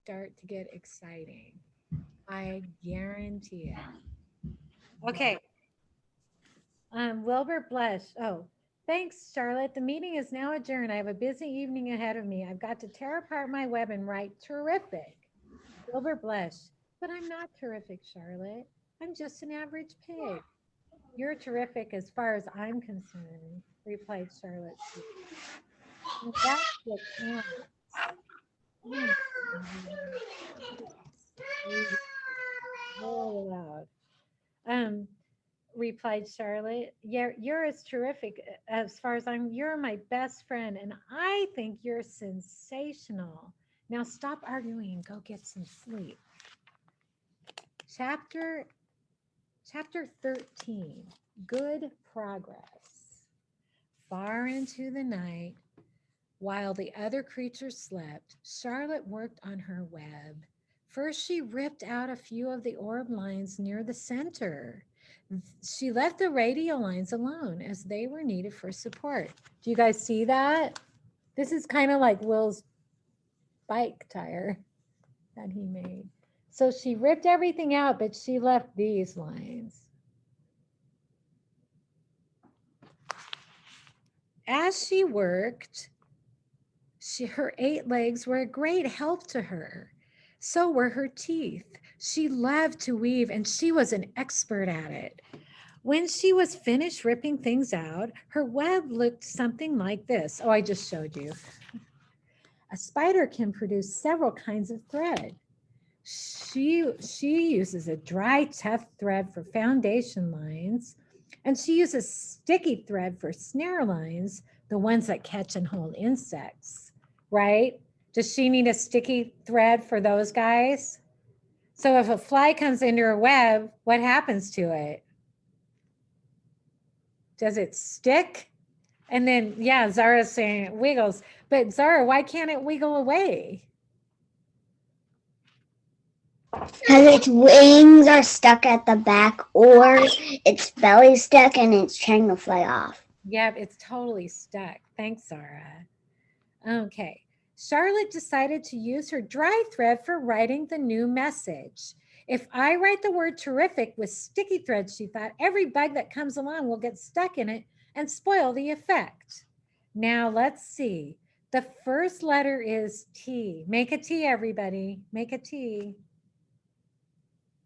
start to get exciting. I guarantee it. Okay. Wilbur Blush. Oh, thanks, Charlotte. The meeting is now adjourned. I have a busy evening ahead of me. I've got to tear apart my web and write terrific. Wilbur Blush. But I'm not terrific, Charlotte. I'm just an average pig. You're terrific as far as I'm concerned, replied Charlotte sweetly. And that's what counts. Mm. Very loud. Um, replied Charlotte. Yeah, you're as terrific as far as you're my best friend, and I think you're sensational. Now stop arguing and go get some sleep. Chapter Chapter 13. Good progress. Far into the night, while the other creatures slept, Charlotte worked on her web. First, she ripped out a few of the orb lines near the center. She left the radial lines alone as they were needed for support. Do you guys see that? This is kind of like Will's bike tire that he made. So she ripped everything out, but she left these lines. As she worked, her 8 legs were a great help to her. So were her teeth. She loved to weave and she was an expert at it. When she was finished ripping things out, her web looked something like this. Oh, I just showed you. A spider can produce several kinds of thread. She uses a dry, tough thread for foundation lines, and she uses sticky thread for snare lines, the ones that catch and hold insects, right? Does she need a sticky thread for those guys? So if a fly comes into her web, what happens to it? Does it stick? And then, yeah, Zara's saying it wiggles. But Zara, why can't it wiggle away? Because its wings are stuck at the back or its belly stuck and it's trying to fly off. Yep, it's totally stuck. Thanks, Zara. Okay. Charlotte decided to use her dry thread for writing the new message. If I write the word terrific with sticky thread, she thought, every bug that comes along will get stuck in it and spoil the effect. Now let's see. The first letter is T. Make a T, everybody. Make a T.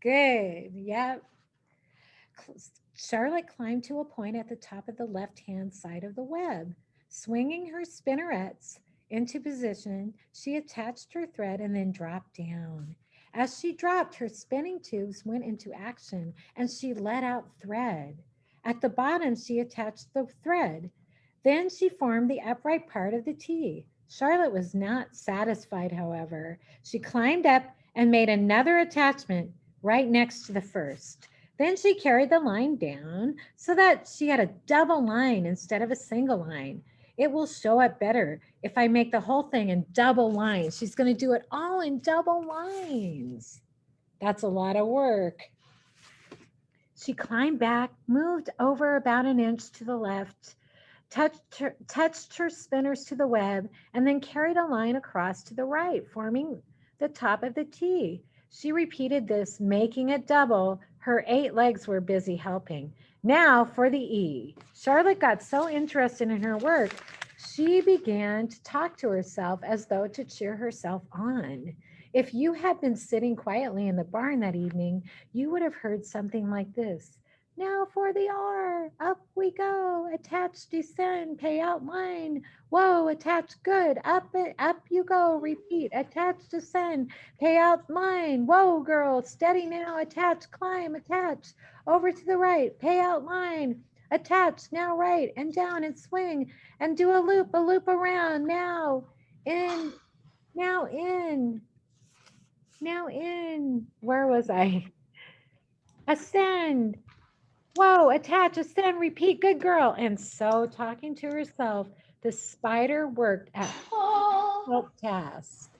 Good. Yep. Charlotte climbed to a point at the top of the left-hand side of the web. Swinging her spinnerets into position, she attached her thread and then dropped down. As she dropped, her spinning tubes went into action and she let out thread. At the bottom, she attached the thread. Then she formed the upright part of the T. Charlotte was not satisfied, however. She climbed up and made another attachment right next to the first. Then she carried the line down so that she had a double line instead of a single line. It will show up better if I make the whole thing in double lines. She's going to do it all in double lines. That's a lot of work. She climbed back, moved over about an inch to the left, touched her spinners to the web, and then carried a line across to the right, forming the top of the T. She repeated this, making it double. Her 8 legs were busy helping. Now for the E. Charlotte got so interested in her work, she began to talk to herself as though to cheer herself on. If you had been sitting quietly in the barn that evening, you would have heard something like this. Now for the R. Up we go. Attach, descend, pay out line. Whoa, attach, good. Up you go. Repeat. Attach, descend, pay out line. Whoa, girl. Steady now. Attach, climb, attach. Over to the right. Pay out line. Attach, now right and down and swing and do a loop around. Now in, now in, now in. Where was I? Ascend. Whoa, attach, ascend, repeat, good girl. And so, talking to herself, the spider worked at difficult task.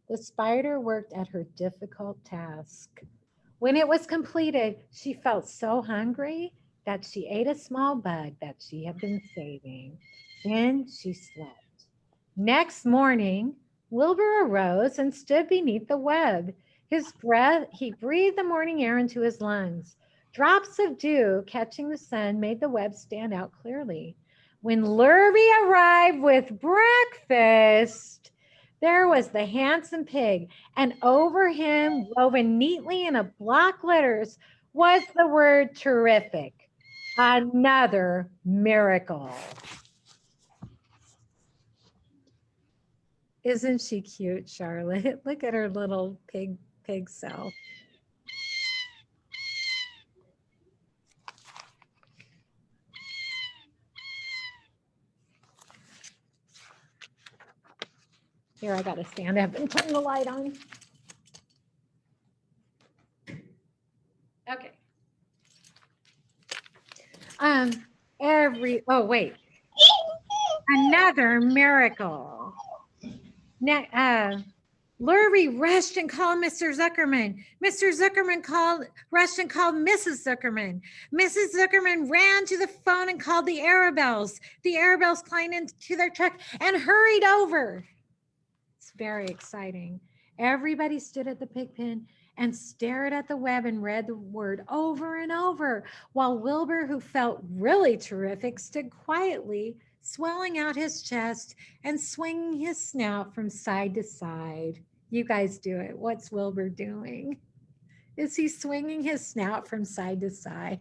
The spider worked at her difficult task. When it was completed, she felt so hungry that she ate a small bug that she had been saving. Then she slept. Next morning, Wilbur arose and stood beneath the web. He breathed the morning air into his lungs. Drops of dew catching the sun made the web stand out clearly. When Lurvy arrived with breakfast, there was the handsome pig, and over him, woven neatly in a block letters, was the word terrific. Another miracle. Isn't she cute, Charlotte? Look at her little pig self. Here, I gotta stand up and turn the light on. Okay. Oh wait, another miracle. Now, Lurvy rushed and called Mr. Zuckerman. Mr. Zuckerman rushed and called Mrs. Zuckerman. Mrs. Zuckerman ran to the phone and called the Arabelles. The Arabelles climbed into their truck and hurried over. It's very exciting. Everybody stood at the pig pen and stared at the web and read the word over and over, while Wilbur, who felt really terrific, stood quietly, swelling out his chest and swinging his snout from side to side. You guys do it. What's Wilbur doing? Is he swinging his snout from side to side?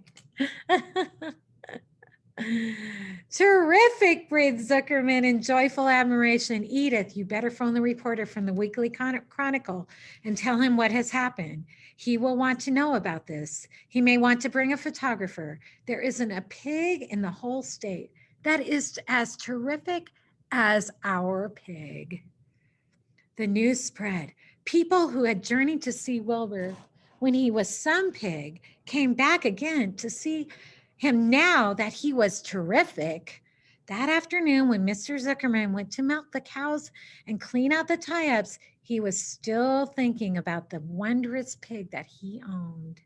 Terrific, breathed Zuckerman in joyful admiration. Edith, you better phone the reporter from the Weekly Chronicle and tell him what has happened. He will want to know about this. He may want to bring a photographer. There isn't a pig in the whole state that is as terrific as our pig. The news spread. People who had journeyed to see Wilbur when he was some pig came back again to see him now that he was terrific. That afternoon, when Mr. Zuckerman went to milk the cows and clean out the tie-ups, he was still thinking about the wondrous pig that he owned.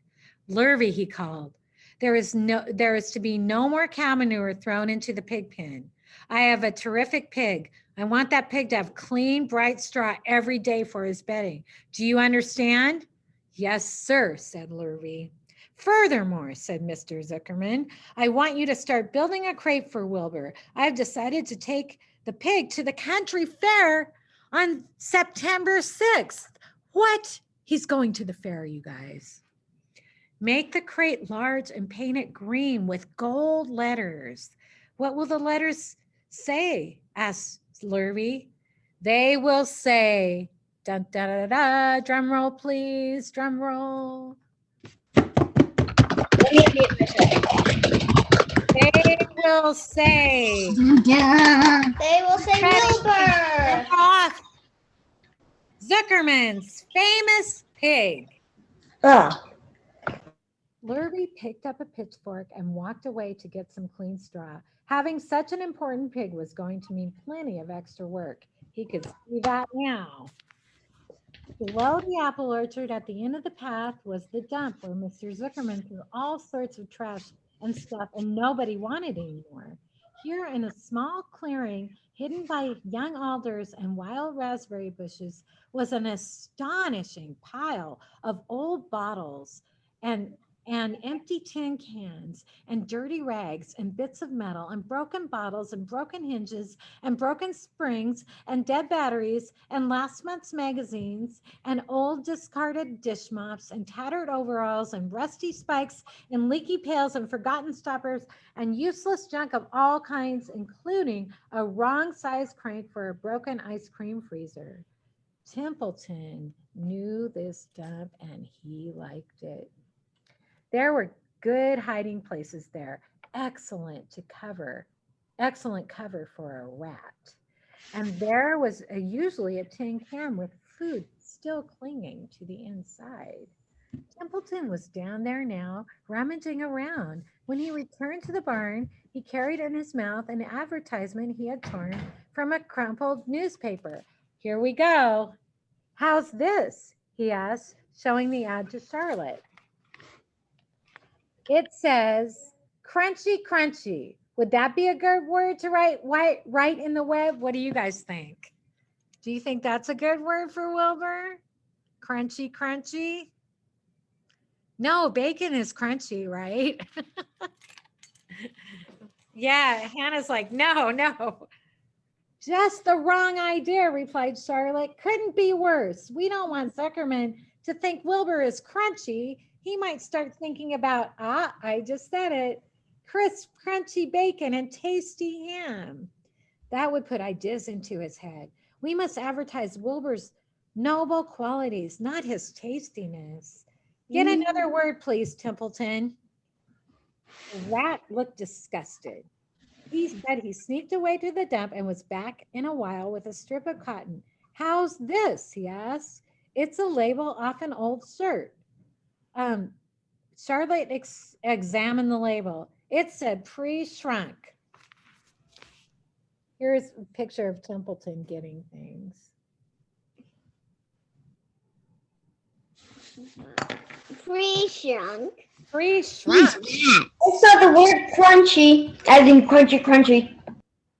Lurvy, he called. There is to be no more cow manure thrown into the pig pen. I have a terrific pig. I want that pig to have clean, bright straw every day for his bedding. Do you understand? Yes, sir, said Lurvy. Furthermore, said Mr. Zuckerman, I want you to start building a crate for Wilbur. I have decided to take the pig to the country fair on September 6th. What? He's going to the fair, you guys. Make the crate large and paint it green with gold letters. What will the letters say? Asked Lurvy. They will say, dun, da, da, da, drum roll, please, drum roll. They will say. They will say Wilbur. Off. Zuckerman's famous pig. Lurvy picked up a pitchfork and walked away to get some clean straw. Having such an important pig was going to mean plenty of extra work. He could see that now. Below the apple orchard at the end of the path was the dump where Mr. Zuckerman threw all sorts of trash and stuff and nobody wanted anymore. Here in a small clearing hidden by young alders and wild raspberry bushes was an astonishing pile of old bottles and empty tin cans and dirty rags and bits of metal and broken bottles and broken hinges and broken springs and dead batteries and last month's magazines and old discarded dish mops and tattered overalls and rusty spikes and leaky pails and forgotten stoppers and useless junk of all kinds, including a wrong size crank for a broken ice cream freezer. Templeton knew this dump and he liked it. There were good hiding places there, excellent cover for a rat. And there was usually a tin can with food still clinging to the inside. Templeton was down there now, rummaging around. When he returned to the barn, he carried in his mouth an advertisement he had torn from a crumpled newspaper. Here we go. How's this? He asked, showing the ad to Charlotte. It says, crunchy, crunchy. Would that be a good word to write in the web? What do you guys think? Do you think that's a good word for Wilbur? Crunchy, crunchy? No, bacon is crunchy, right? Yeah, Hannah's like, no, no. Just the wrong idea, replied Charlotte. Couldn't be worse. We don't want Zuckerman to think Wilbur is crunchy. He might start thinking about, I just said it, crisp, crunchy bacon and tasty ham. That would put ideas into his head. We must advertise Wilbur's noble qualities, not his tastiness. Get another word, please, Templeton. The rat looked disgusted. He sneaked away to the dump and was back in a while with a strip of cotton. How's this? He asked. It's a label off an old shirt. Charlotte examined the label. It said pre-shrunk. Here's a picture of Templeton getting things. Pre-shrunk. Pre-shrunk. I saw the word crunchy, as in crunchy, crunchy.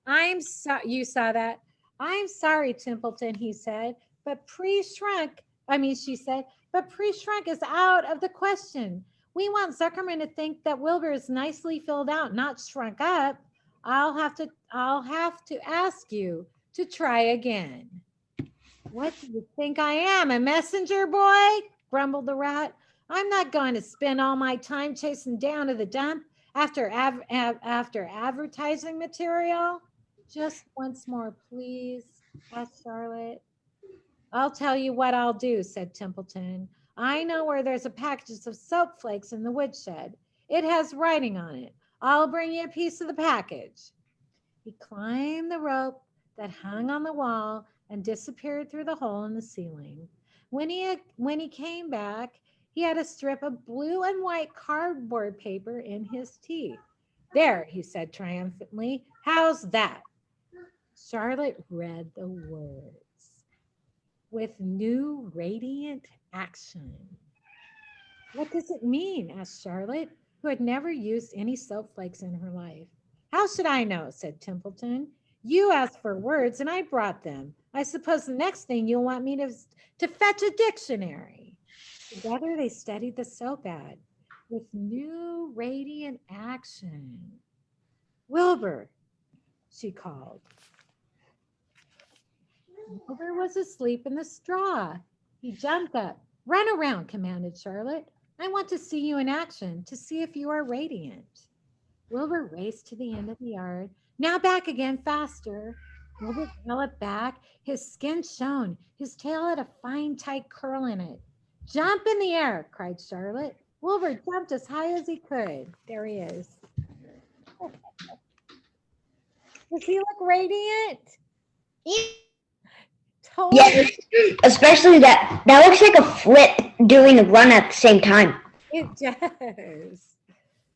I'm sorry. You saw that? I'm sorry, Templeton, he said, but pre-shrunk. She said, but pre-shrunk is out of the question. We want Zuckerman to think that Wilbur is nicely filled out, not shrunk up. I'll have to ask you to try again. What do you think I am, a messenger boy? Grumbled the rat. I'm not going to spend all my time chasing down to the dump after advertising material. Just once more, please, asked Charlotte. I'll tell you what I'll do, said Templeton. I know where there's a package of soap flakes in the woodshed. It has writing on it. I'll bring you a piece of the package. He climbed the rope that hung on the wall and disappeared through the hole in the ceiling. When he came back, he had a strip of blue and white cardboard paper in his teeth. There, he said triumphantly. How's that? Charlotte read the words. With new radiant action. What does it mean? Asked Charlotte, who had never used any soap flakes in her life. How should I know? Said Templeton. You asked for words and I brought them. I suppose the next thing you'll want me to fetch a dictionary. Together they studied the soap ad. With new radiant action. Wilbur, she called. Wilbur was asleep in the straw. He jumped up. Run around, commanded Charlotte. I want to see you in action, to see if you are radiant. Wilbur raced to the end of the yard. Now back again, faster. Wilbur galloped back. His skin shone. His tail had a fine, tight curl in it. Jump in the air, cried Charlotte. Wilbur jumped as high as he could. There he is. Does he look radiant? Yeah. Totally. Yes, especially that looks like a flip doing a run at the same time. It does.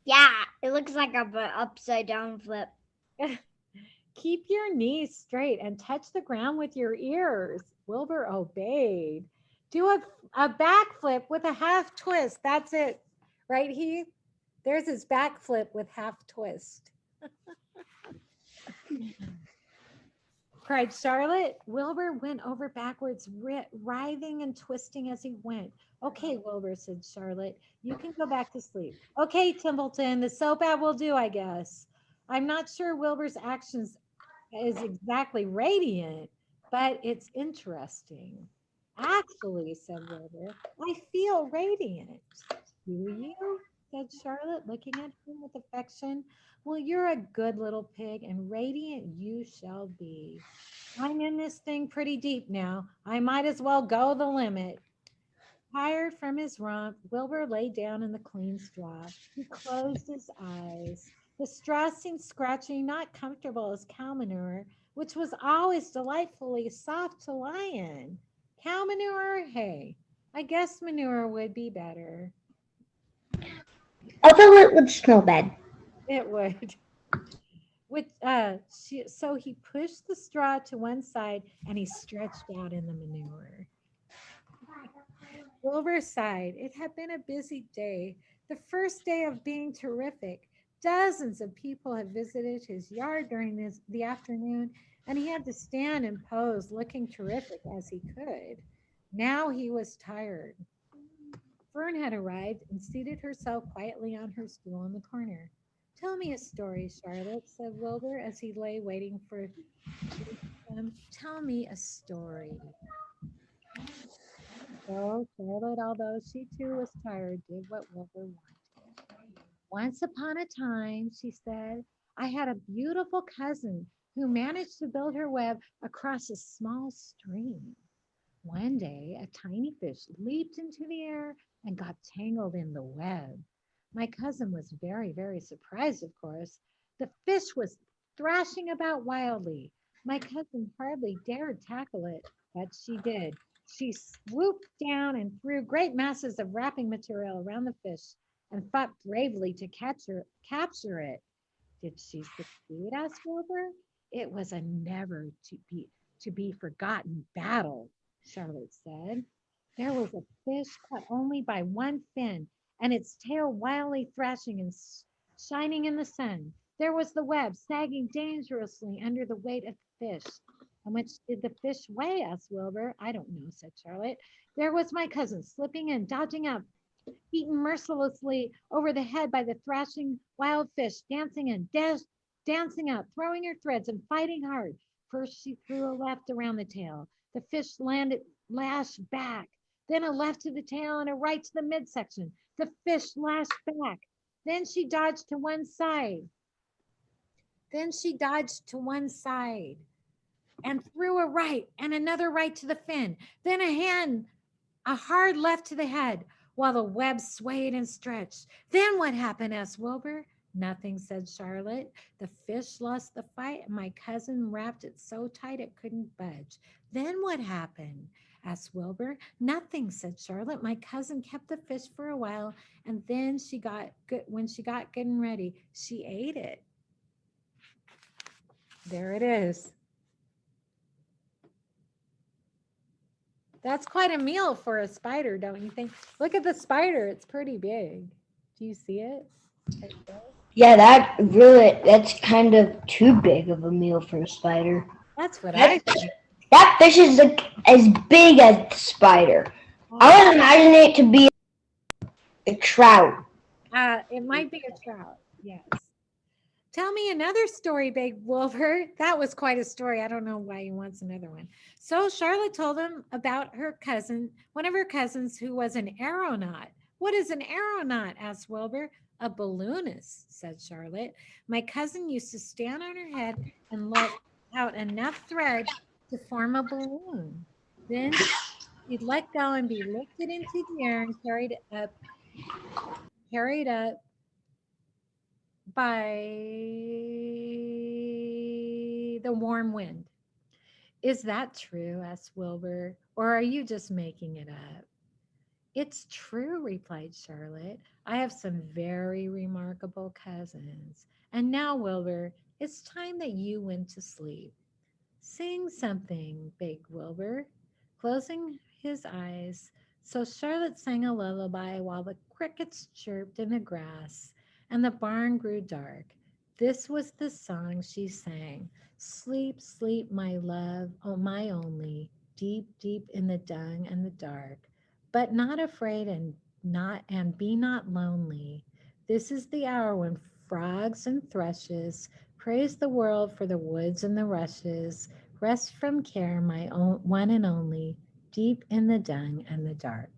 Yeah, it looks like an upside down flip. Keep your knees straight and touch the ground with your ears. Wilbur obeyed. Do a backflip with a half twist. That's it. Right, Heath? There's his backflip with half twist. Cried Charlotte. Wilbur went over backwards, writhing and twisting as he went. Okay, Wilbur, said Charlotte. You can go back to sleep. Okay, Templeton, the soap ad will do, I guess. I'm not sure Wilbur's actions is exactly radiant, but it's interesting. Actually, said Wilbur, I feel radiant. Do you? Said Charlotte, looking at him with affection. Well, you're a good little pig, and radiant you shall be. I'm in this thing pretty deep now. I might as well go the limit. Tired from his romp, Wilbur lay down in the clean straw. He closed his eyes. The straw seemed scratchy, not comfortable as cow manure, which was always delightfully soft to lie in. Cow manure or hay? I guess manure would be better. Although it would smell bad. It would. So he pushed the straw to one side and he stretched out in the manure. Wilbur sighed. It had been a busy day, the first day of being terrific. Dozens of people had visited his yard during the afternoon. and he had to stand and pose, looking terrific as he could. Now he was tired. Fern had arrived and seated herself quietly on her stool in the corner. Tell me a story, Charlotte, said Wilbur as he lay waiting for him. Tell me a story. So Charlotte, although she too was tired, did what Wilbur wanted. Once upon a time, she said, I had a beautiful cousin who managed to build her web across a small stream. One day, a tiny fish leaped into the air and got tangled in the web. My cousin was very, very surprised, of course. The fish was thrashing about wildly. My cousin hardly dared tackle it, but she did. She swooped down and threw great masses of wrapping material around the fish and fought bravely to capture it. Did she succeed? Asked Wilbur. It was a never to be forgotten battle, Charlotte said. There was a fish caught only by one fin, and its tail wildly thrashing and shining in the sun. There was the web sagging dangerously under the weight of the fish. How much did the fish weigh? Asked Wilbur. I don't know, said Charlotte. There was my cousin slipping and dodging out, beaten mercilessly over the head by the thrashing wild fish, dancing in, dancing out, throwing her threads and fighting hard. First, she threw a left around the tail. The fish lashed back. Then a left to the tail and a right to the midsection. The fish lashed back. Then she dodged to one side. And threw a right and another right to the fin. Then a hard left to the head, while the web swayed and stretched. Then what happened? Asked Wilbur. Nothing, said Charlotte. The fish lost the fight, and my cousin wrapped it so tight it couldn't budge. Then what happened? Asked Wilbur. Nothing, said Charlotte. My cousin kept the fish for a while, and then when she got good and ready, she ate it. There it is. That's quite a meal for a spider, don't you think? Look at the spider. It's pretty big. Do you see it? Yeah, that's kind of too big of a meal for a spider. That's what I think. That fish is as big as the spider. I would imagine it to be a trout. It might be a trout, yes. Tell me another story, Big Wilbur. That was quite a story. I don't know why he wants another one. So Charlotte told him about her cousin, one of her cousins who was an aeronaut. What is an aeronaut? Asked Wilbur. A balloonist, said Charlotte. My cousin used to stand on her head and let out enough thread to form a balloon. Then he'd let go and be lifted into the air and carried up by the warm wind. Is that true? Asked Wilbur. Or are you just making it up? It's true, replied Charlotte. I have some very remarkable cousins. And now, Wilbur, it's time that you went to sleep. Sing something, begged Wilbur, closing his eyes. So Charlotte sang a lullaby while the crickets chirped in the grass and the barn grew dark. This was the song she sang. Sleep, sleep, my love, oh my only, deep, deep in the dung and the dark, but not afraid and be not lonely. This is the hour when frogs and thrushes praise the world for the woods and the rushes. Rest from care, my own one and only, deep in the dung and the dark.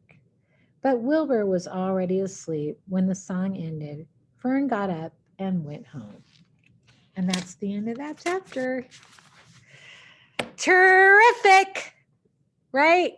But Wilbur was already asleep when the song ended. Fern got up and went home. And that's the end of that chapter. Terrific, right?